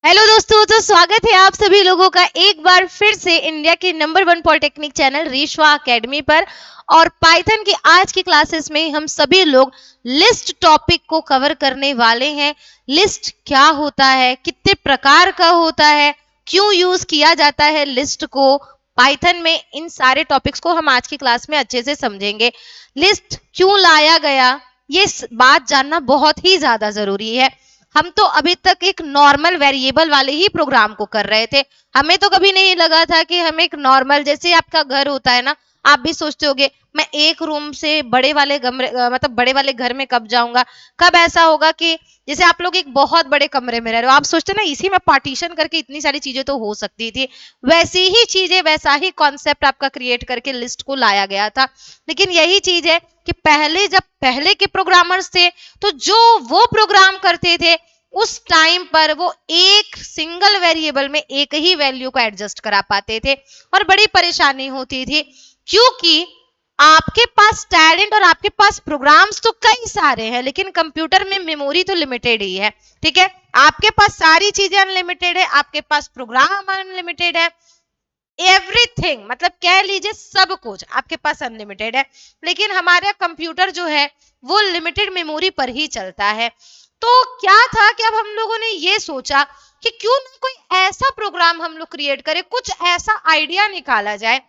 Hello दोस्तों, तो स्वागत है आप सभी लोगों का एक बार फिर से इंडिया के नंबर 1 पॉलिटेक्निक चैनल रीशवा एकेडमी पर। और पाइथन की आज की क्लासेस में हम सभी लोग लिस्ट टॉपिक को कवर करने वाले हैं। लिस्ट क्या होता है, कितने प्रकार का होता है, क्यों यूज किया जाता है लिस्ट को पाइथन में, इन सारे टॉपिक्स को हम आज की क्लास में अच्छे से समझेंगे। लिस्ट क्यों लाया गया, ये बात जानना बहुत ही ज्यादा जरूरी है। हम तो अभी तक एक नॉर्मल वेरिएबल वाले ही प्रोग्राम को कर रहे थे। हमें तो कभी नहीं लगा था कि हम एक नॉर्मल, जैसे आपका घर होता है ना, आप भी सोचते होगे मैं एक रूम से बड़े वाले कमरे मतलब बड़े वाले घर में कब जाऊंगा, कब ऐसा होगा कि जैसे आप लोग एक बहुत बड़े कमरे में रह रहे हो, आप सोचते ना इसी में पार्टीशन करके इतनी सारी चीजें तो हो सकती थी। वैसी ही चीजें, वैसा ही कॉन्सेप्ट आपका क्रिएट करके लिस्ट को लाया गया था। लेकिन यही चीज है कि पहले के प्रोग्रामर्स थे, तो जो वो प्रोग्राम करते थे उस टाइम पर वो एक सिंगल वेरिएबल में एक ही वैल्यू को एडजस्ट करा पाते थे और बड़ी परेशानी होती थी, क्योंकि आपके पास टैलेंट और आपके पास प्रोग्राम्स तो कई सारे हैं, लेकिन कंप्यूटर में मेमोरी तो लिमिटेड ही है। ठीक है, आपके पास सारी चीजें अनलिमिटेड है, आपके पास प्रोग्राम अनलिमिटेड है, एवरीथिंग मतलब कह लीजिए सब कुछ आपके पास अनलिमिटेड है। लेकिन हमारा कंप्यूटर जो है वो लिमिटेड मेमोरी पर ही चलता है। तो क्या था कि अब हम लोगों ने ये सोचा कि क्यों ना कोई ऐसा प्रोग्राम हम लोग क्रिएट करें, कुछ ऐसा आइडिया निकाला जाए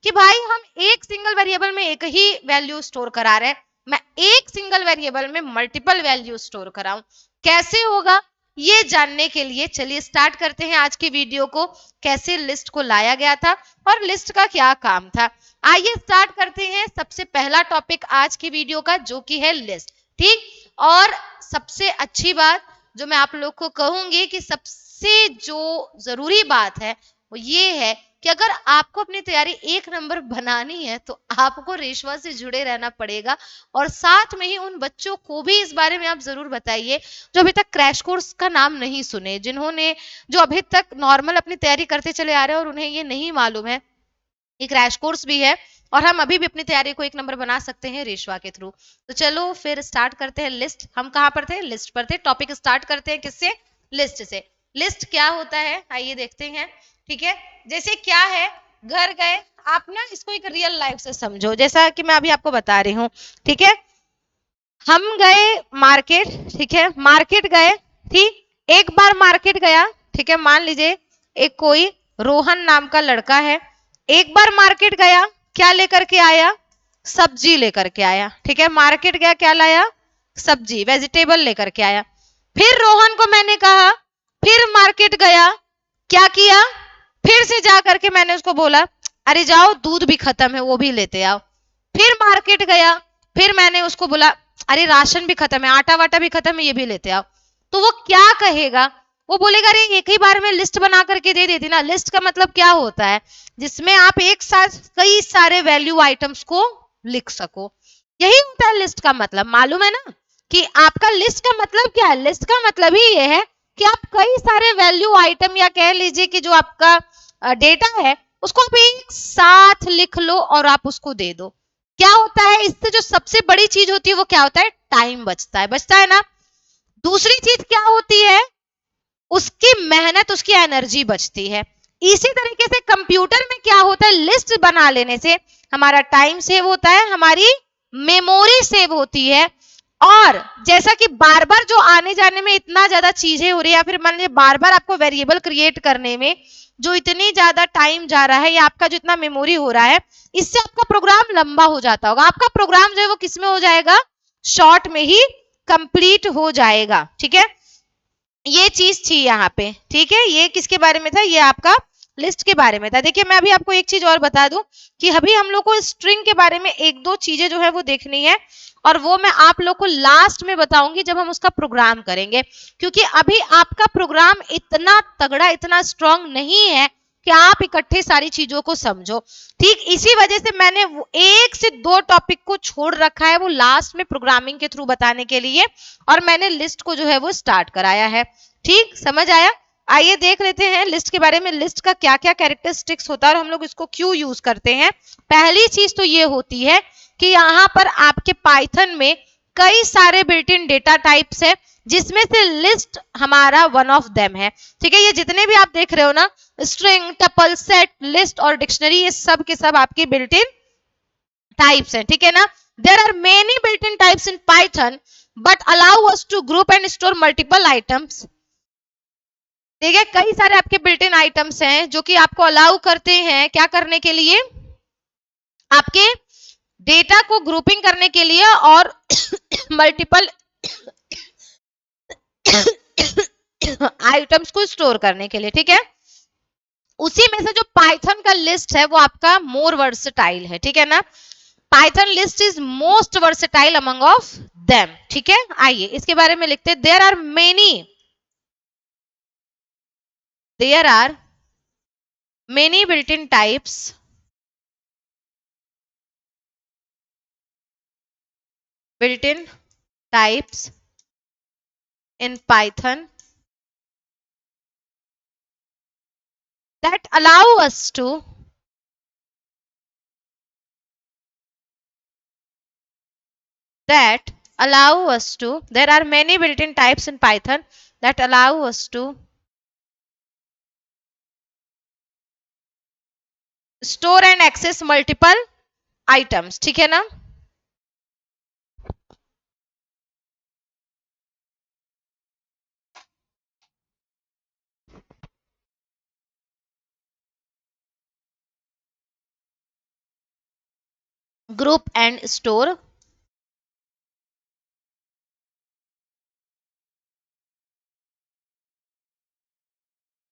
कि भाई हम एक सिंगल वेरिएबल में एक ही वैल्यू स्टोर करा रहे हैं, मैं एक सिंगल वेरिएबल में मल्टीपल वैल्यू स्टोर कराऊं, कैसे होगा ये जानने के लिए चलिए स्टार्ट करते हैं आज की वीडियो को। कैसे लिस्ट को लाया गया था और लिस्ट का क्या काम था, आइए स्टार्ट करते हैं। सबसे पहला टॉपिक आज की वीडियो का जो कि है लिस्ट। ठीक, और सबसे अच्छी बात जो मैं आप लोग को कहूंगी कि सबसे जो जरूरी बात है वो ये है कि अगर आपको अपनी तैयारी एक नंबर बनानी है तो आपको रेशवा से जुड़े रहना पड़ेगा। और साथ में ही उन बच्चों को भी इस बारे में आप जरूर बताइए जो अभी तक क्रैश कोर्स का नाम नहीं सुने, जिन्होंने जो अभी तक नॉर्मल अपनी तैयारी करते चले आ रहे हैं और उन्हें ये नहीं मालूम है ये क्रैश कोर्स भी है और हम अभी भी अपनी तैयारी को एक नंबर बना सकते हैं रेशवा के थ्रू। तो चलो फिर स्टार्ट करते हैं। लिस्ट हम कहाँ पर थे, लिस्ट पर थे। टॉपिक स्टार्ट करते हैं किससे, लिस्ट से। लिस्ट क्या होता है आइए देखते हैं। ठीक है, जैसे क्या है, घर गए आप ना, इसको एक रियल लाइफ से समझो, जैसा कि मैं अभी आपको बता रही हूँ। ठीक है, हम गए मार्केट, ठीक है, मार्केट गए, ठीक, एक बार मार्केट गया, ठीक है, मान लीजिए एक कोई रोहन नाम का लड़का है, एक बार मार्केट गया, क्या लेकर के आया, सब्जी लेकर के आया। ठीक है, मार्केट गया, क्या लाया, सब्जी, वेजिटेबल लेकर के आया। फिर रोहन को मैंने कहा, फिर मार्केट गया, क्या किया, फिर से जा करके मैंने उसको बोला अरे जाओ दूध भी खत्म है वो भी लेते आओ। फिर मार्केट गया, फिर मैंने उसको बोला अरे राशन भी खत्म है, आटा वाटा भी खत्म है, ये भी लेते आओ। तो वो क्या कहेगा, वो बोलेगा अरे एक ही बार में लिस्ट बना करके दे देती ना। लिस्ट का मतलब क्या होता है, जिसमें आप एक साथ कई सारे वैल्यू आइटम्स को लिख सको, यही होता है लिस्ट का मतलब। मालूम है ना कि आपका लिस्ट का मतलब क्या है, लिस्ट का मतलब ही ये है कि आप कई सारे वैल्यू आइटम या कह लीजिए कि जो आपका डेटा है उसको आप एक साथ लिख लो और आप उसको दे दो। क्या होता है इससे, जो सबसे बड़ी चीज होती है वो क्या होता है, टाइम बचता है ना। दूसरी चीज क्या होती है, उसकी मेहनत, उसकी एनर्जी बचती है। इसी तरीके से कंप्यूटर में क्या होता है, लिस्ट बना लेने से हमारा टाइम सेव होता है, हमारी मेमोरी सेव होती है। और जैसा कि बार बार जो आने जाने में इतना ज्यादा चीजें हो रही है, या फिर मान लीजिए बार बार आपको वेरिएबल क्रिएट करने में जो इतनी ज्यादा टाइम जा रहा है या आपका जो इतना मेमोरी हो रहा है, इससे आपका प्रोग्राम लंबा हो जाता होगा। आपका प्रोग्राम जो है वो किस में हो जाएगा, शॉर्ट में ही कंप्लीट हो जाएगा। ठीक है, ये चीज थी यहाँ पे। ठीक है, ये किसके बारे में था, ये आपका लिस्ट के बारे में था। देखिए मैं अभी आपको एक चीज और बता दूं कि अभी हम लोग को स्ट्रिंग के बारे में एक दो चीजें जो है वो देखनी है, और वो मैं आप लोग को लास्ट में बताऊंगी जब हम उसका प्रोग्राम करेंगे, क्योंकि अभी आपका प्रोग्राम इतना तगड़ा, इतना स्ट्रांग नहीं है कि आप इकट्ठे सारी चीजों को समझो। ठीक, इसी वजह से मैंने एक से दो टॉपिक को छोड़ रखा है, वो लास्ट में प्रोग्रामिंग के थ्रू बताने के लिए, और मैंने लिस्ट को जो है वो स्टार्ट कराया है। ठीक, समझ आया। आइए देख लेते हैं लिस्ट के बारे में, लिस्ट का क्या क्या कैरेक्टरिस्टिक्स होता है और हम लोग इसको क्यों यूज करते हैं। पहली चीज तो ये होती है कि यहाँ पर आपके पाइथन में कई सारे बिल्ट इन डेटा टाइप्स है, जिसमें से लिस्ट हमारा वन ऑफ देम है। ठीक है, ये जितने भी आप देख रहे हो ना, स्ट्रिंग, टपल, सेट, लिस्ट और डिक्शनरी, ये सब के सब आपके बिल्ट इन टाइप्स है। ठीक है ना, there are many built in types in Python but allow us to group and store multiple items. ठीक है, कई सारे आपके बिल्ट इन आइटम्स हैं जो कि आपको अलाउ करते हैं क्या करने के लिए, आपके डेटा को ग्रुपिंग करने के लिए और मल्टीपल आइटम्स को स्टोर करने के लिए। ठीक है, उसी में से जो पाइथन का लिस्ट है वो आपका मोर वर्सेटाइल है। ठीक है ना, Python list is most versatile among of them. ठीक है, आइए इसके बारे में लिखते हैं। There are many built in types in Python that allow us to there are many built-in types in Python that allow us to store and access multiple items। ठीक है ना, group and store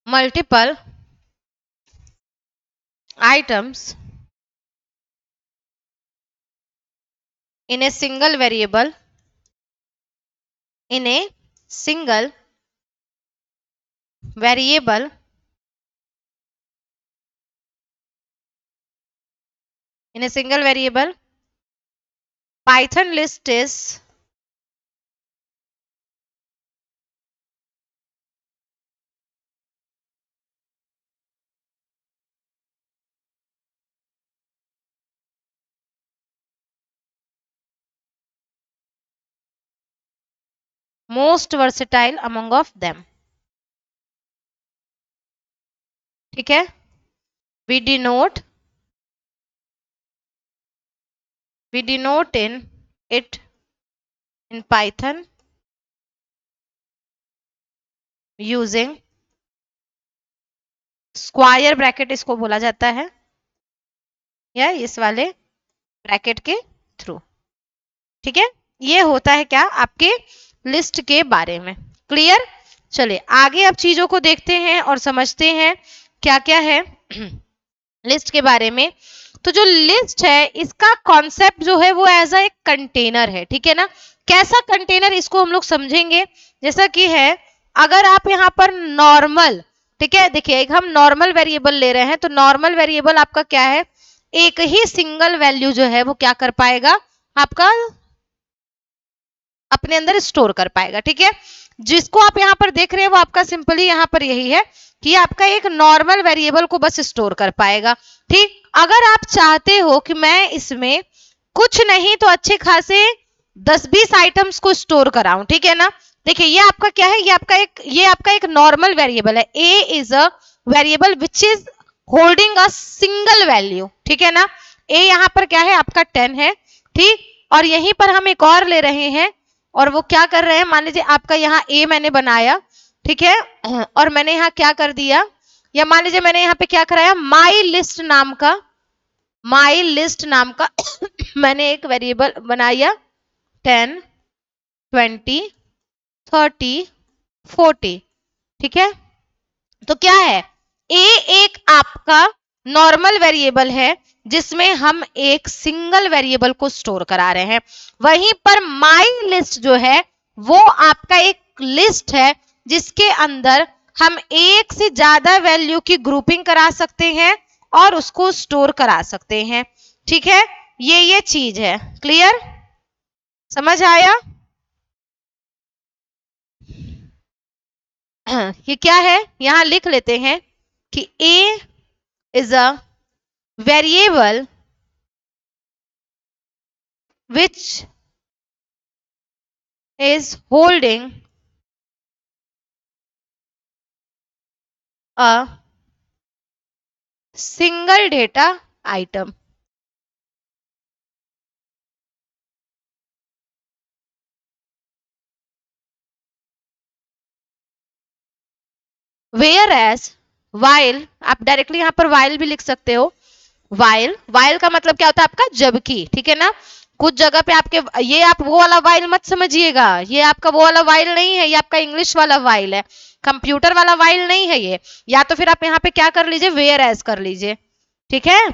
multiple items in a single variable in a single variable Python list is most versatile among of them। ठीक है, we denote in it in Python using square bracket इसको बोला जाता है, या इस वाले ब्रैकेट के थ्रू। ठीक है, ये होता है क्या आपके लिस्ट के बारे में। क्लियर, चलिए आगे अब चीजों को देखते हैं और समझते हैं क्या क्या है लिस्ट के बारे में। तो जो लिस्ट है इसका कॉन्सेप्ट जो है वो एज एक कंटेनर है। ठीक है ना, कैसा कंटेनर इसको हम लोग समझेंगे, जैसा कि है अगर आप यहाँ पर नॉर्मल, ठीक है, देखिए एक हम नॉर्मल वेरिएबल ले रहे हैं, तो नॉर्मल वेरिएबल आपका क्या है, एक ही सिंगल वैल्यू जो है वो क्या कर पाएगा, आपका अपने अंदर स्टोर कर पाएगा। ठीक है, जिसको आप यहाँ पर देख रहे हैं वो आपका सिंपली यहाँ पर यही है कि आपका एक नॉर्मल वेरिएबल को बस स्टोर कर पाएगा। ठीक, अगर आप चाहते हो कि मैं इसमें कुछ नहीं तो अच्छे खासे 10-20 आइटम्स को स्टोर कराऊं, ठीक है ना, देखिए ये आपका क्या है, ये आपका एक नॉर्मल वेरिएबल है। A is a variable which is holding a single value. ठीक है ना, ए यहाँ पर क्या है आपका 10 है। ठीक, और यहीं पर हम एक और ले रहे हैं और वो क्या कर रहे हैं, मान लीजिए आपका यहाँ ए मैंने बनाया, ठीक है, और मैंने यहाँ क्या कर दिया, या मान लीजिए मैंने यहाँ पे क्या कराया, माई लिस्ट नाम का मैंने एक वेरिएबल बनाया 10, 20, 30, 40। ठीक है, तो क्या है, ए एक आपका नॉर्मल वेरिएबल है जिसमें हम एक सिंगल वेरिएबल को स्टोर करा रहे हैं। वहीं पर माई लिस्ट जो है वो आपका एक लिस्ट है जिसके अंदर हम एक से ज्यादा वैल्यू की ग्रुपिंग करा सकते हैं और उसको स्टोर करा सकते हैं। ठीक है, ये चीज है। क्लियर, समझ आया? ये क्या है, यहां लिख लेते हैं कि A is a variable which is holding a single data item. Whereas while, आप डायरेक्टली यहां पर while भी लिख सकते हो. while का मतलब क्या होता है आपका जबकि, ठीक है ना. कुछ जगह पे आपके, ये आप वो वाला while मत समझिएगा, ये आपका वो वाला while नहीं है, ये आपका इंग्लिश वाला while है, कंप्यूटर वाला while नहीं है ये. या तो फिर आप यहाँ पे क्या कर लीजिए, वेयर एज कर लीजिए, ठीक है.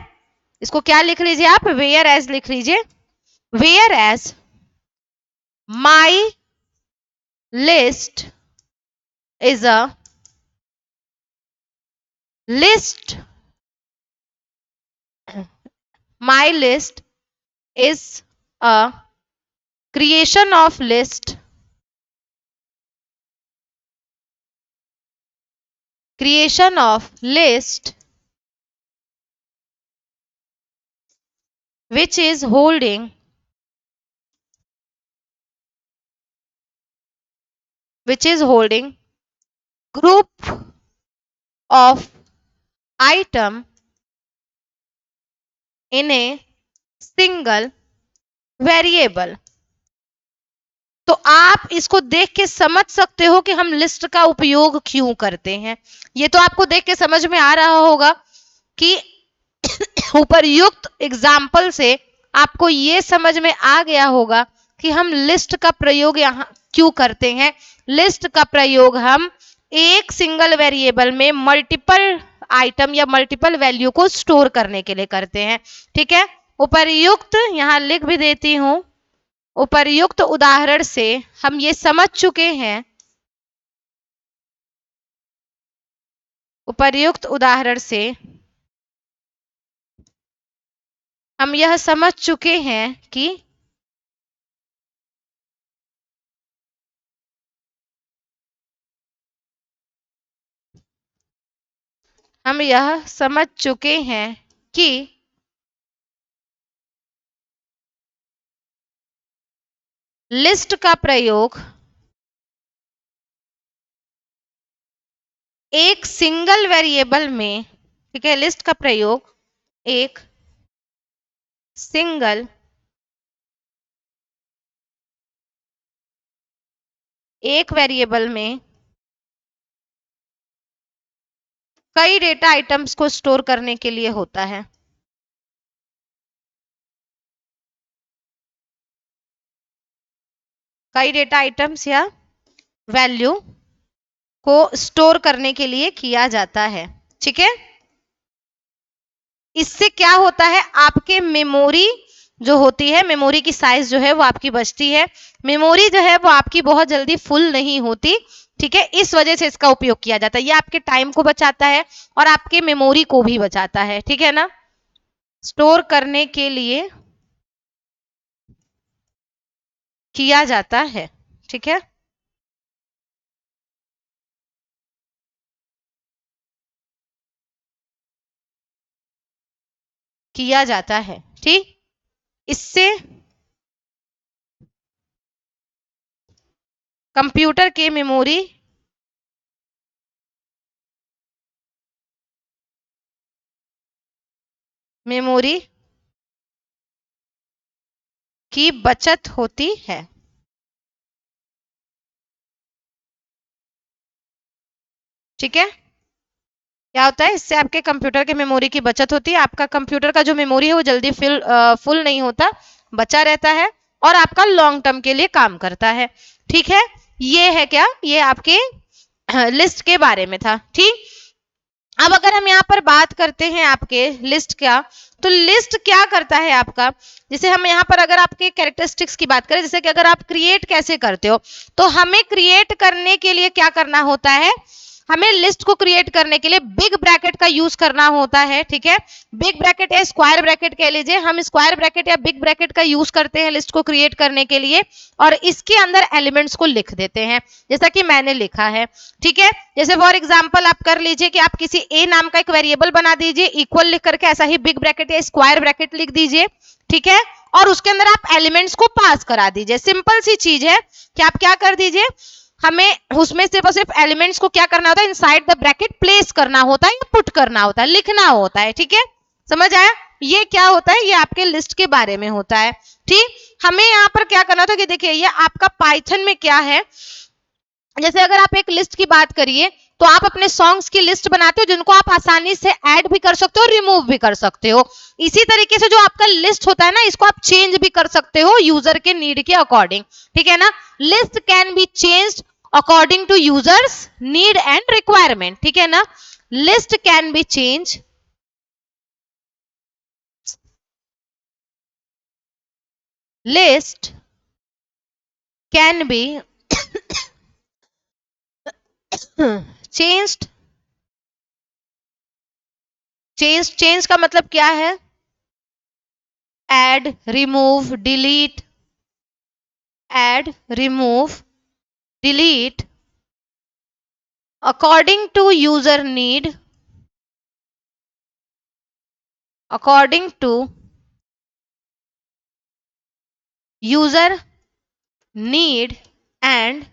इसको क्या लिख लीजिए आप, वेयर एज लिख लीजिए. Whereas my list is a list, my list is a creation of list, creation of list which is holding group of item in a single variable. तो आप इसको देख के समझ सकते हो कि हम लिस्ट का उपयोग क्यों करते हैं. ये तो आपको देख के समझ में आ रहा होगा कि उपर्युक्त एग्जाम्पल से आपको ये समझ में आ गया होगा कि हम लिस्ट का प्रयोग यहाँ क्यों करते हैं. लिस्ट का प्रयोग हम एक सिंगल वेरिएबल में मल्टीपल आइटम या मल्टीपल वैल्यू को स्टोर करने के लिए करते हैं, ठीक है. उपर्युक्त यहाँ लिख भी देती हूं, उपर्युक्त उदाहरण से हम ये समझ चुके हैं, उपर्युक्त उदाहरण से हम यह समझ चुके हैं कि हम यह समझ चुके हैं कि लिस्ट का प्रयोग एक सिंगल वेरिएबल में, ठीक है, लिस्ट का प्रयोग एक सिंगल एक वेरिएबल में कई डेटा आइटम्स को स्टोर करने के लिए होता है. कई डेटा आइटम्स या वैल्यू को स्टोर करने के लिए किया जाता है, ठीक है. इससे क्या होता है, आपके मेमोरी जो होती है, मेमोरी की साइज जो है वो आपकी बचती है. मेमोरी जो है वो आपकी बहुत जल्दी फुल नहीं होती, ठीक है. इस वजह से इसका उपयोग किया जाता है. ये आपके टाइम को बचाता है और आपके मेमोरी को भी बचाता है, ठीक है ना. स्टोर करने के लिए किया जाता है, ठीक है. किया जाता है, ठीक. इससे कंप्यूटर के मेमोरी की बचत होती है, ठीक है. क्या होता है, इससे आपके कंप्यूटर के मेमोरी की बचत होती है. आपका कंप्यूटर का जो मेमोरी है वो जल्दी फुल नहीं होता, बचा रहता है और आपका लॉन्ग टर्म के लिए काम करता है, ठीक है. ये है क्या, ये आपके लिस्ट के बारे में था, ठीक. अब अगर हम यहाँ पर बात करते हैं आपके लिस्ट का, तो लिस्ट क्या करता है आपका, जैसे हम यहाँ पर अगर आपके कैरेक्टरिस्टिक्स की बात करें, जैसे कि अगर आप क्रिएट कैसे करते हो, तो हमें क्रिएट करने के लिए क्या करना होता है, हमें लिस्ट को क्रिएट करने के लिए बिग ब्रैकेट का यूज करना होता है, ठीक है। बिग ब्रैकेट या स्क्वायर ब्रैकेट कह लीजिए, हम स्क्वायर ब्रैकेट या बिग ब्रैकेट का यूज करते हैं लिस्ट को क्रिएट करने के लिए, और इसके अंदर एलिमेंट्स को लिख देते हैं जैसा कि मैंने लिखा है, ठीक है। जैसे फॉर एग्जांपल आप कर लीजिए कि आप किसी ए नाम का एक वेरिएबल बना दीजिए, इक्वल लिख करके ऐसा ही बिग ब्रैकेट या स्क्वायर ब्रैकेट लिख दीजिए, ठीक है। और उसके अंदर आप एलिमेंट्स को पास करा दीजिए। सिंपल सी चीज है कि आप क्या कर दीजिए, हमें उसमें सिर्फ और सिर्फ एलिमेंट्स को क्या करना होता है, इनसाइड द ब्रैकेट प्लेस करना होता है या पुट करना होता है, लिखना होता है, ठीक है। समझ आया? ये क्या होता है, ये आपके लिस्ट के बारे में होता है, ठीक। हमें यहाँ पर क्या करना था कि देखिए ये आपका पाइथन में क्या है, जैसे अगर आप एक लिस्ट की बात करिए तो आप अपने सॉन्ग्स की लिस्ट बनाते हो जिनको आप आसानी से ऐड भी कर सकते हो, रिमूव भी कर सकते हो। इसी तरीके से जो आपका लिस्ट होता है ना, इसको आप चेंज भी कर सकते हो यूजर के नीड के अकॉर्डिंग, ठीक है ना। List can be changed according to users need and requirement, ठीक है ना। List can be change list can be changed. Change का मतलब क्या है, add, remove, delete, add, remove, delete according to user need, according to user need and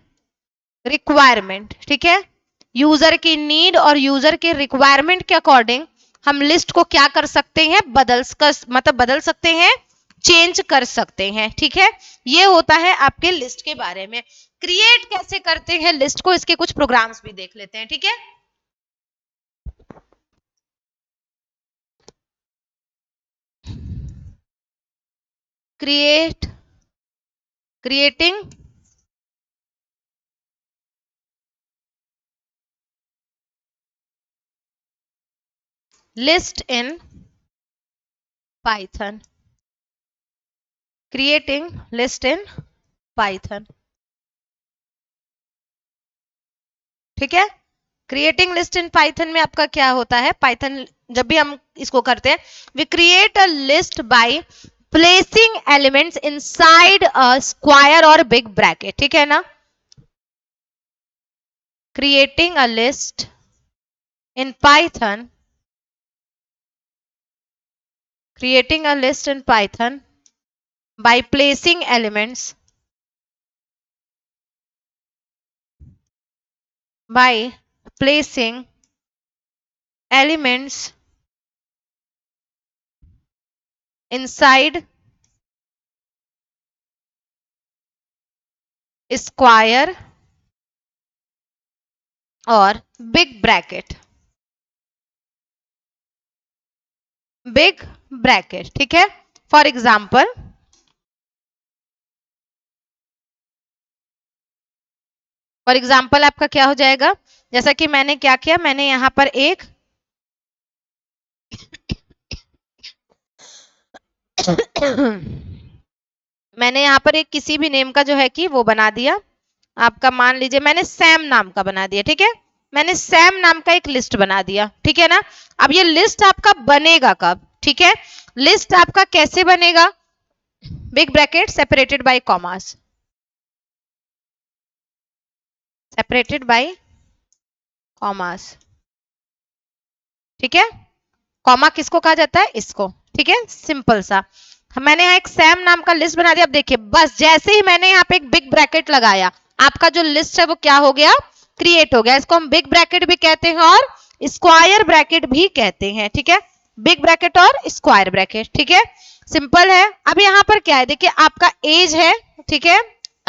requirement, ठीक है। User की नीड और यूजर के रिक्वायरमेंट के अकॉर्डिंग हम लिस्ट को क्या कर सकते हैं, बदल सकते हैं, चेंज कर सकते हैं, ठीक है। ये होता है आपके लिस्ट के बारे में। क्रिएट कैसे करते हैं लिस्ट को, इसके कुछ प्रोग्राम्स भी देख लेते हैं, ठीक है। Creating list in Python, creating list in Python, ठीक है। क्रिएटिंग लिस्ट इन पाइथन में आपका क्या होता है, पाइथन जब भी हम इसको करते हैं, we create a list by placing elements inside a square और बिग ब्रैकेट, ठीक है ना। Creating a list in Python, creating a list in Python by placing elements inside square और बिग ब्रैकेट, ठीक है। फॉर एग्जाम्पल आपका क्या हो जाएगा, जैसा कि मैंने क्या किया, मैंने यहां पर एक मैंने यहाँ पर एक किसी भी नेम का जो है कि वो बना दिया, आपका मान लीजिए मैंने सैम नाम का बना दिया, ठीक है। मैंने सैम नाम का एक लिस्ट बना दिया, ठीक है ना। अब ये लिस्ट आपका बनेगा कब, ठीक है। लिस्ट आपका कैसे बनेगा, big bracket separated by commas, separated by commas, ठीक है। कॉमा किसको कहा जाता है, इसको, ठीक है। सिंपल सा मैंने यहाँ एक सैम नाम का लिस्ट बना दिया। अब देखिए बस जैसे ही मैंने यहाँ पे एक बिग ब्रैकेट लगाया, आपका जो लिस्ट है वो क्या हो गया, क्रिएट हो गया। इसको हम बिग ब्रैकेट भी कहते हैं और स्क्वायर ब्रैकेट भी कहते हैं, ठीक है। बिग ब्रैकेट और स्क्वायर ब्रैकेट, ठीक है। सिंपल है। अब यहाँ पर क्या है, देखिए आपका एज है, ठीक है।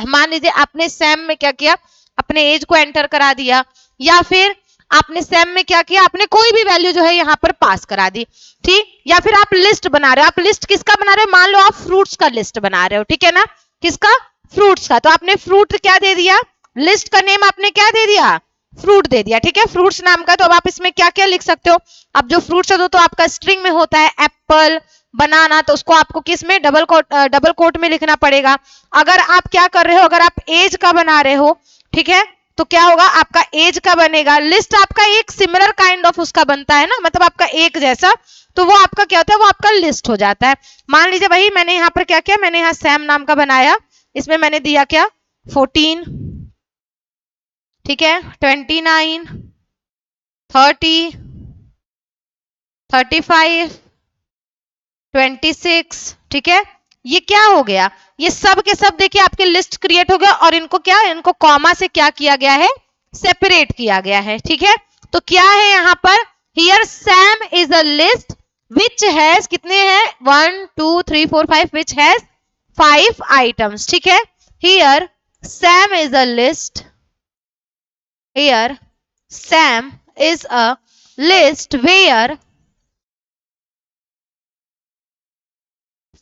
मान लीजिए आपने सैम में क्या किया, अपने एज को एंटर करा दिया, या फिर आपने सैम में क्या किया, आपने कोई भी वैल्यू जो है यहाँ पर पास करा दी, ठीक। या फिर आप लिस्ट बना रहे हो, आप लिस्ट किसका बना रहे हो, मान लो आप फ्रूट्स का लिस्ट बना रहे हो, ठीक है ना। किसका, फ्रूट्स का। तो आपने फ्रूट क्या दे दिया, लिस्ट का नेम आपने क्या दे दिया, फ्रूट दे दिया, ठीक है। फ्रूट्स नाम का। तो अब आप इसमें क्या क्या लिख सकते हो, अब जो फ्रूट्स है तो आपका स्ट्रिंग में होता है, एप्पल, बनाना, तो उसको आपको किस में, डबल कोट में लिखना पड़ेगा। अगर आप क्या कर रहे हो, अगर आप एज का बना रहे हो, ठीक है, तो क्या होगा, आपका एज का बनेगा। लिस्ट आपका एक सिमिलर काइंड ऑफ उसका बनता है ना, मतलब आपका एक जैसा, तो वो आपका क्या होता है, वो आपका लिस्ट हो जाता है। मान लीजिए वही मैंने यहाँ पर क्या किया, मैंने यहाँ सैम नाम का बनाया, इसमें मैंने दिया क्या 14, ठीक है, 29, 30, 35, 26, ठीक है। ये क्या हो गया, ये सब के सब देखिए आपके लिस्ट क्रिएट हो गया, और इनको क्या, इनको कॉमा से क्या किया गया है, सेपरेट किया गया है, ठीक है। तो क्या है यहाँ पर, here Sam is a list which has, कितने हैं 1 2 3 4 5, विच हैज 5 आइटम्स, ठीक है। Here Sam is a list, here Sam is a list where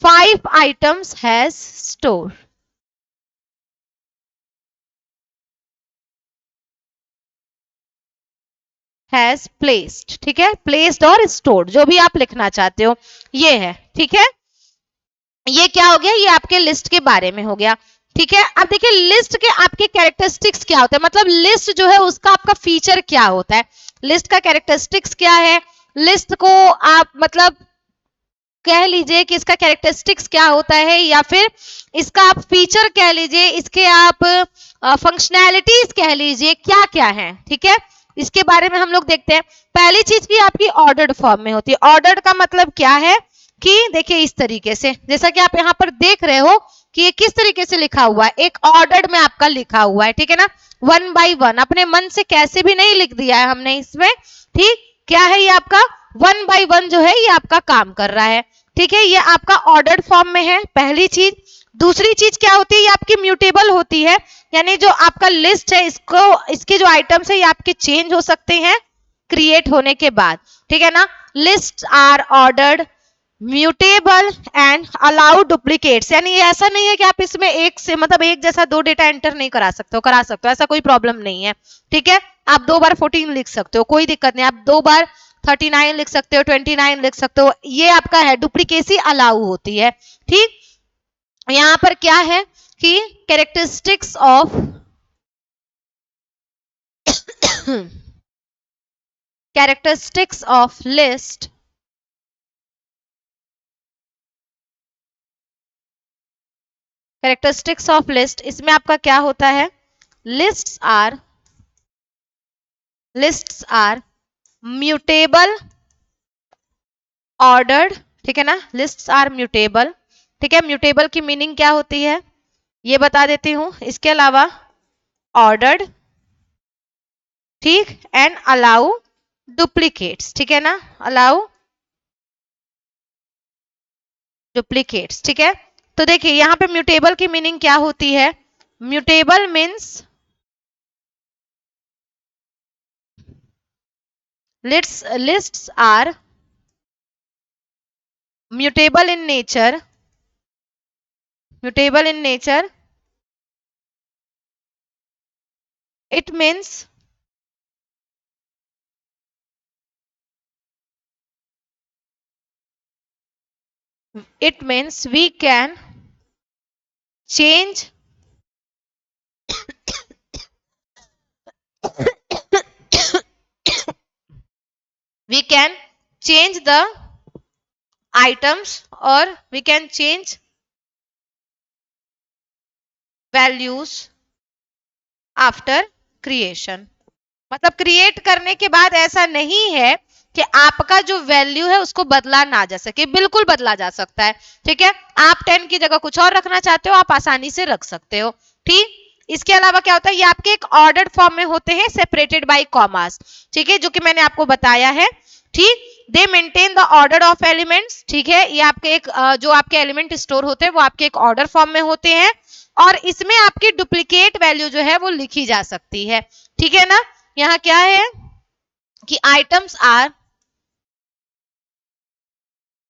5 items has stored, has placed, ठीक है, placed और stored जो भी आप लिखना चाहते हो ये है, ठीक है। ये क्या हो गया, ये आपके लिस्ट के बारे में हो गया, ठीक है। अब देखिए लिस्ट के आपके कैरेक्टरिस्टिक्स क्या होते हैं, मतलब लिस्ट जो है उसका आपका फीचर क्या होता है, लिस्ट का कैरेक्टरिस्टिक्स क्या है, लिस्ट को आप मतलब कह लीजिए कि इसका कैरेक्टरिस्टिक्स क्या होता है, या फिर इसका आप फीचर कह लीजिए, इसके आप फंक्शनैलिटीज कह लीजिए, क्या क्या है, ठीक है। इसके बारे में हम लोग देखते हैं। पहली चीज की आपकी ऑर्डर्ड फॉर्म में होती है। ऑर्डर्ड का मतलब क्या है कि देखिए इस तरीके से, जैसा कि आप यहाँ पर देख रहे हो कि ये किस तरीके से लिखा हुआ है, एक ऑर्डर्ड में आपका लिखा हुआ है, ठीक है ना, 1 by 1, अपने मन से कैसे भी नहीं लिख दिया है हमने इसमें, ठीक। क्या है ये आपका 1 by 1 जो है ये आपका काम कर रहा है, ठीक है। ये आपका ऑर्डर्ड फॉर्म में है, पहली चीज। दूसरी चीज क्या होती है, ये आपकी म्यूटेबल होती है, यानी जो आपका लिस्ट है इसको, इसके जो आइटम्स है ये आपके चेंज हो सकते हैं क्रिएट होने के बाद, ठीक है ना। List are ordered, mutable and allow duplicates, यानी ये ऐसा नहीं है कि आप इसमें एक से मतलब एक जैसा दो डेटा एंटर नहीं करा सकते हो, करा सकते हो, ऐसा कोई प्रॉब्लम नहीं है, ठीक है। आप 2 बार 14 लिख सकते हो, कोई दिक्कत नहीं, आप 2 बार 39 लिख सकते हो, 29 लिख सकते हो, ये आपका है, डुप्लीकेसी अलाउ होती है, ठीक। यहां पर क्या है कि characteristics of characteristics of list, characteristics of list, इसमें आपका क्या होता है, लिस्ट्स आर म्यूटेबल, ऑर्डर्ड, ठीक है ना, लिस्ट्स आर म्यूटेबल, ठीक है। म्यूटेबल की मीनिंग क्या होती है ये बता देती हूं, इसके अलावा ऑर्डर्ड, ठीक, एंड अलाउ डुप्लीकेट्स, ठीक है ना, अलाउ डुप्लीकेट्स, ठीक है। तो देखिए यहां पे म्यूटेबल की मीनिंग क्या होती है, mutable means lists are mutable in nature, mutable in nature, it means we can change we can change the items, or we can change values after creation, मतलब क्रिएट करने के बाद ऐसा नहीं है कि आपका जो वैल्यू है उसको बदला ना जा सके, बिल्कुल बदला जा सकता है, ठीक है। आप 10 की जगह कुछ और रखना चाहते हो, आप आसानी से रख सकते हो, ठीक। इसके अलावा क्या होता है, ये आपके एक ऑर्डर्ड फॉर्म में होते हैं, सेपरेटेड बाय कॉमास, ठीक है, जो कि मैंने आपको बताया है, ठीक। दे maintain the order of elements, ठीक है, ये आपके एक जो आपके एलिमेंट स्टोर होते हैं वो आपके एक ऑर्डर फॉर्म में होते हैं, और इसमें आपकी डुप्लीकेट वैल्यू जो है वो लिखी जा सकती है, ठीक है ना। यहाँ क्या है कि items are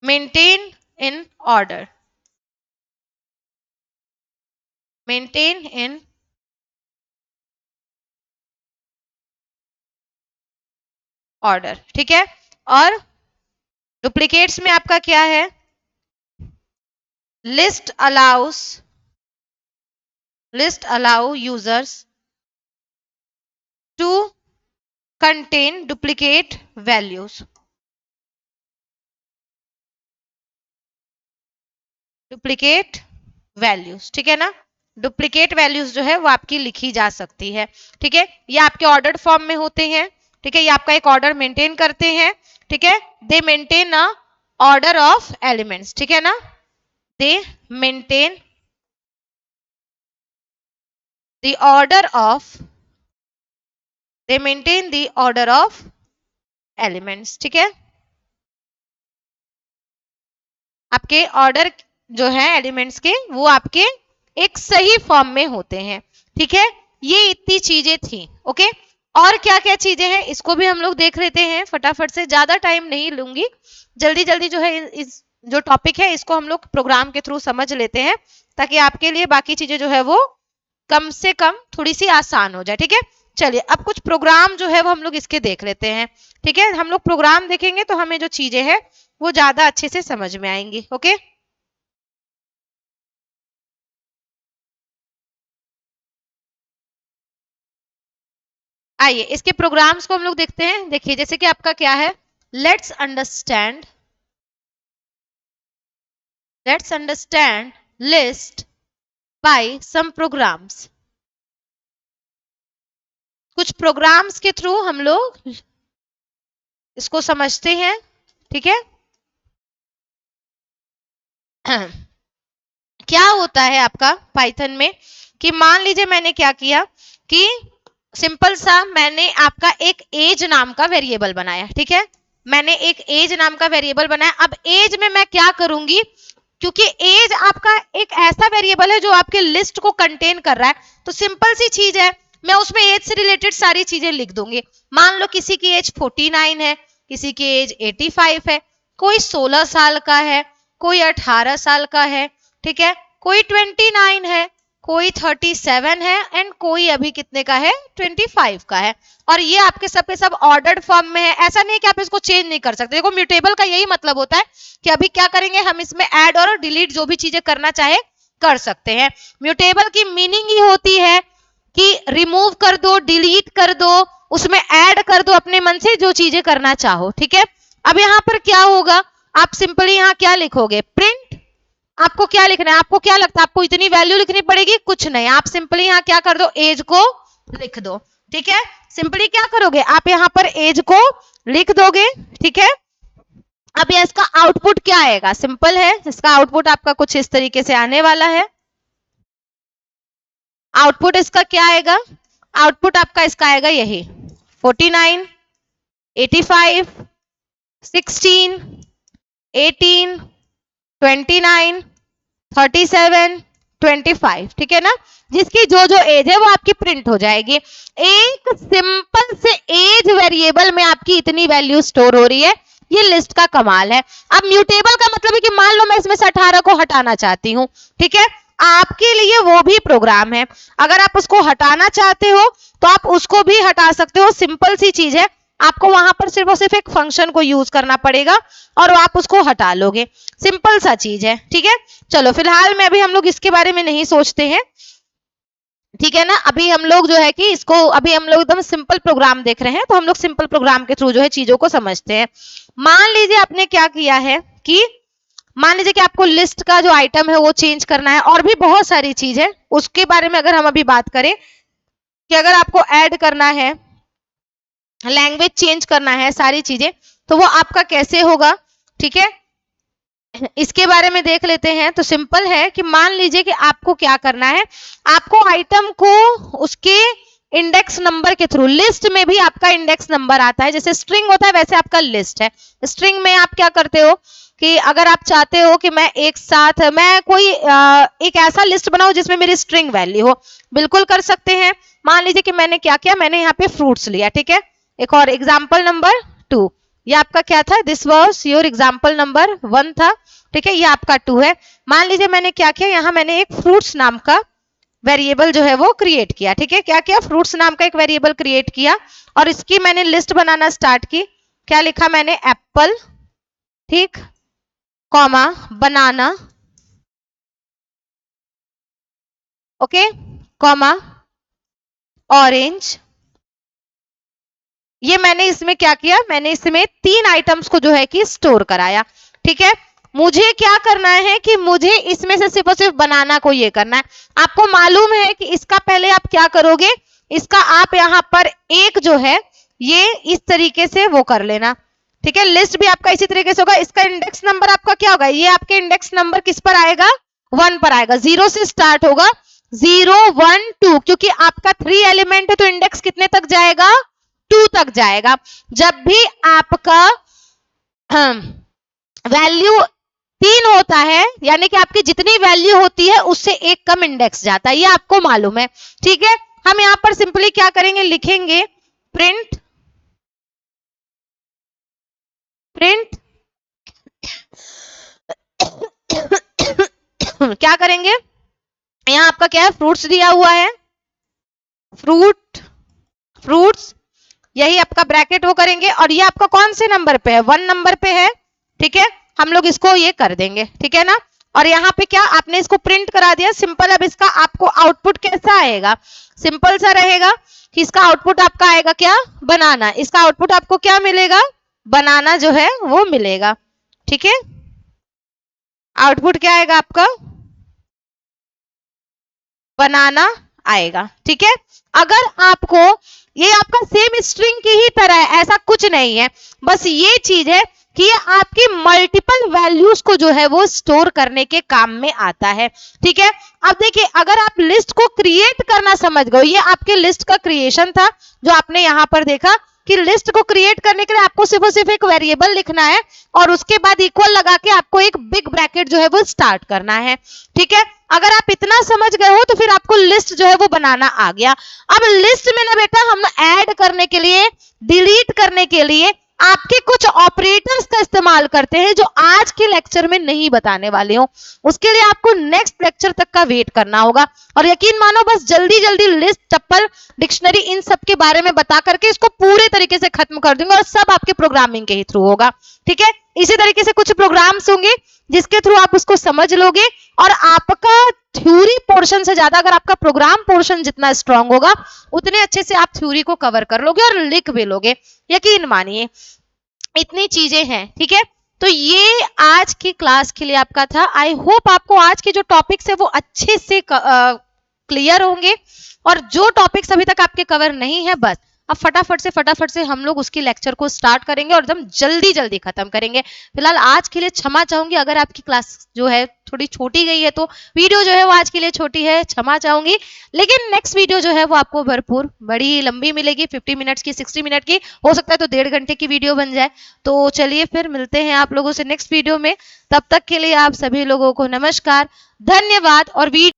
maintain in order, maintain in order, ठीक है। और डुप्लीकेट्स में आपका क्या है, list allow users to contain duplicate values. Duplicate values, ठीक है ना। डुप्लीकेट वैल्यूज जो है वो आपकी लिखी जा सकती है, ठीक है। ये आपके ऑर्डर्ड फॉर्म में होते हैं, ठीक है। ये आपका एक ऑर्डर मेंटेन करते हैं, ठीक है। दे maintain a order of elements, ठीक है ना। दे maintain the order of they maintain the order of elements, ठीक है। आपके ऑर्डर जो है एलिमेंट्स के वो आपके एक सही फॉर्म में होते हैं, ठीक है। ये इतनी चीजें थी, ओके। और क्या क्या चीजें हैं इसको भी हम लोग देख लेते हैं फटाफट से, ज्यादा टाइम नहीं लूंगी, जल्दी जल्दी जो है इस जो टॉपिक है इसको हम लोग प्रोग्राम के थ्रू समझ लेते हैं, ताकि आपके लिए बाकी चीजें जो है वो कम से कम थोड़ी सी आसान हो जाए, ठीक है। चलिए अब कुछ प्रोग्राम जो है वो हम लोग इसके देख लेते हैं, ठीक है। हम लोग प्रोग्राम देखेंगे तो हमें जो चीजें हैं वो ज्यादा अच्छे से समझ में आएंगी, ओके। आइए इसके प्रोग्राम्स को हम लोग देखते हैं। देखिए जैसे कि आपका क्या है, let's understand list by some programs. कुछ प्रोग्राम्स के थ्रू हम लोग इसको समझते हैं, ठीक है। क्या होता है आपका पाइथन में कि मान लीजिए मैंने क्या किया कि सिंपल सा मैंने आपका एक एज नाम का वेरिएबल बनाया, ठीक है। मैंने एक एज नाम का वेरिएबल बनाया। अब एज में मैं क्या करूंगी, क्योंकि एज आपका एक ऐसा वेरिएबल है जो आपके लिस्ट को कंटेन कर रहा है, तो सिंपल सी चीज है, मैं उसमें एज से रिलेटेड सारी चीजें लिख दूंगी। मान लो किसी की एज 49 है, किसी की एज 85 है, कोई 16 साल का है, कोई 18 साल का है, ठीक है, कोई 29 है, कोई 37 है एंड कोई अभी कितने का है, 25 का है। और ये आपके सब के सब ऑर्डर्ड फॉर्म में है। ऐसा नहीं कि आप इसको चेंज नहीं कर सकते। देखो म्यूटेबल का यही मतलब होता है कि अभी क्या करेंगे हम इसमें ऐड और डिलीट जो भी चीजें करना चाहे कर सकते हैं। म्यूटेबल की मीनिंग ही होती है कि रिमूव कर दो, डिलीट कर दो, उसमें ऐड कर दो अपने मन से जो चीजें करना चाहो, ठीक है। अब यहाँ पर क्या होगा, आप सिंपली यहाँ क्या लिखोगे, प्रिंट। आपको क्या लिखना है, आपको क्या लगता है आपको इतनी वैल्यू लिखनी पड़ेगी, कुछ नहीं, आप सिंपली यहाँ क्या कर दो, एज को लिख दो, ठीक है। सिंपली क्या करोगे आप यहाँ पर एज को लिख दोगे, ठीक है। अब ये इसका आउटपुट क्या आएगा, सिंपल है, इसका आउटपुट आपका कुछ इस तरीके से आने वाला है। आउटपुट इसका क्या आएगा, आउटपुट आपका इसका आएगा यही 49, 85, 16, 18, 29, 37, 25, ठीक है ना। जिसकी जो जो एज है वो आपकी प्रिंट हो जाएगी। एक सिंपल से एज वेरिएबल में आपकी इतनी वैल्यू स्टोर हो रही है, ये लिस्ट का कमाल है। अब म्यूटेबल का मतलब है कि मान लो मैं इसमें से 18 को हटाना चाहती हूँ, ठीक है, आपके लिए वो भी प्रोग्राम है। अगर आप उसको हटाना चाहते हो तो आप उसको भी हटा सकते हो, सिंपल सी चीज है। आपको वहां पर सिर्फ और सिर्फ एक फंक्शन को यूज करना पड़ेगा और आप उसको हटा लोगे, सिंपल सा चीज है, ठीक है। चलो फिलहाल में अभी हम लोग इसके बारे में नहीं सोचते हैं, ठीक है ना। अभी हम लोग जो है कि इसको अभी हम लोग एकदम सिंपल प्रोग्राम देख रहे हैं, तो हम लोग सिंपल प्रोग्राम के थ्रू जो है चीजों को समझते हैं। मान लीजिए आपने क्या किया है कि मान लीजिए कि आपको लिस्ट का जो आइटम है वो चेंज करना है, और भी बहुत सारी चीज है उसके बारे में अगर हम अभी बात करें कि अगर आपको ऐड करना है, लैंग्वेज चेंज करना है, सारी चीजें, तो वो आपका कैसे होगा, ठीक है। इसके बारे में देख लेते हैं। तो सिंपल है कि मान लीजिए कि आपको क्या करना है, आपको आइटम को उसके इंडेक्स नंबर के थ्रू, लिस्ट में भी आपका इंडेक्स नंबर आता है, जैसे स्ट्रिंग होता है वैसे आपका लिस्ट है। स्ट्रिंग में आप क्या करते हो कि अगर आप चाहते हो कि मैं एक साथ मैं कोई एक ऐसा लिस्ट बनाऊं जिसमें मेरी स्ट्रिंग वैल्यू हो, बिल्कुल कर सकते हैं। मान लीजिए कि मैंने क्या किया, मैंने यहाँ पे फ्रूट्स लिया, ठीक है। एक और एग्जाम्पल नंबर 2, ये आपका क्या था, this was your example number 1 था, ठीक है। ये आपका 2 है। मान लीजिए मैंने क्या किया, यहाँ मैंने एक फ्रूट्स नाम का वेरिएबल जो है वो क्रिएट किया, ठीक है। क्या किया, फ्रूट्स नाम का एक वेरिएबल क्रिएट किया और इसकी मैंने लिस्ट बनाना स्टार्ट की। क्या लिखा मैंने, एप्पल, ठीक, कॉमा बनाना, ओके, कॉमा ऑरेंज, ये मैंने इसमें क्या किया, मैंने इसमें 3 आइटम्स को जो है कि स्टोर कराया। ठीक है, मुझे क्या करना है कि मुझे इसमें से सिर्फ और सिर्फ बनाना को ये करना है। आपको मालूम है कि इसका पहले आप क्या करोगे, इसका आप यहाँ पर एक जो है ये इस तरीके से वो कर लेना। ठीक है, लिस्ट भी आपका इसी तरीके से होगा। इसका इंडेक्स नंबर आपका क्या होगा, ये आपके इंडेक्स नंबर किस पर आएगा, 1 पर आएगा। 0 से स्टार्ट होगा, 0 1 2, क्योंकि आपका 3 एलिमेंट है तो इंडेक्स कितने तक जाएगा, 2 तक जाएगा। जब भी आपका वैल्यू 3 होता है, यानी कि आपकी जितनी वैल्यू होती है उससे एक कम इंडेक्स जाता है, ये आपको मालूम है। ठीक है, हम यहां पर सिंपली क्या करेंगे, लिखेंगे प्रिंट क्या करेंगे, यहां आपका क्या है, फ्रूट्स दिया हुआ है, फ्रूट्स, यही आपका ब्रैकेट वो करेंगे, और ये आपका कौन से नंबर पे है, 1 नंबर पे है। ठीक है, हम लोग इसको ये कर देंगे। ठीक है ना, और यहाँ पे क्या आपने इसको प्रिंट करा दिया, सिंपल। अब इसका आपको आउटपुट कैसा आएगा, सिंपल सा रहेगा कि इसका आउटपुट आपका आएगा क्या, बनाना। इसका आउटपुट आपको क्या मिलेगा, बनाना जो है वो मिलेगा। ठीक है, आउटपुट क्या आएगा आपका, बनाना आएगा। ठीक है, अगर आपको ये आपका सेम स्ट्रिंग की ही तरह है, ऐसा कुछ नहीं है, बस ये चीज है कि ये आपकी मल्टीपल वैल्यूज को जो है वो स्टोर करने के काम में आता है। ठीक है, अब देखिए अगर आप लिस्ट को क्रिएट करना समझ गए, ये आपके लिस्ट का क्रिएशन था जो आपने यहां पर देखा कि लिस्ट को क्रिएट करने के लिए आपको सिर्फ और सिर्फ एक वेरिएबल लिखना है और उसके बाद इक्वल लगा के आपको एक बिग ब्रैकेट जो है वो स्टार्ट करना है। ठीक है, अगर आप इतना समझ गए हो तो फिर आपको लिस्ट जो है वो बनाना आ गया। अब लिस्ट में ना बेटा हम ऐड करने के लिए, डिलीट करने के लिए आपके कुछ ऑपरेटर्स का इस्तेमाल करते हैं जो आज के लेक्चर में नहीं बताने वाले हो। उसके लिए आपको नेक्स्ट लेक्चर तक का वेट करना होगा, और यकीन मानो बस जल्दी जल्दी लिस्ट, टप्पल, डिक्शनरी इन सब के बारे में बता करके इसको पूरे तरीके से खत्म कर दूंगा, और सब आपके प्रोग्रामिंग के ही थ्रू होगा। ठीक है, इसी तरीके से कुछ प्रोग्राम्स होंगे जिसके थ्रू आप उसको समझ लोगे, और आपका थ्योरी पोर्शन से ज्यादा अगर आपका प्रोग्राम पोर्शन जितना स्ट्रांग होगा उतने अच्छे से आप थ्योरी को कवर कर लोगे और लिख भी लोगे, यकीन मानिए। इतनी चीजें हैं। ठीक है, तो ये आज की क्लास के लिए आपका था। आई होप आपको आज के जो टॉपिक्स है वो अच्छे से क्लियर होंगे, और जो टॉपिक्स अभी तक आपके कवर नहीं है बस अब फटाफट से हम लोग उसकी लेक्चर को स्टार्ट करेंगे और एकदम जल्दी जल्दी खत्म करेंगे। फिलहाल आज के लिए क्षमा चाहूंगी अगर आपकी क्लास जो है थोड़ी छोटी गई है, तो वीडियो जो है वो आज के लिए छोटी है, क्षमा चाहूंगी। लेकिन नेक्स्ट वीडियो जो है वो आपको भरपूर बड़ी लंबी मिलेगी, 50 मिनट्स की, 60 मिनट की, हो सकता है तो 1.5 घंटे की वीडियो बन जाए। तो चलिए फिर मिलते हैं आप लोगों से नेक्स्ट वीडियो में, तब तक के लिए आप सभी लोगों को नमस्कार, धन्यवाद। और वीडियो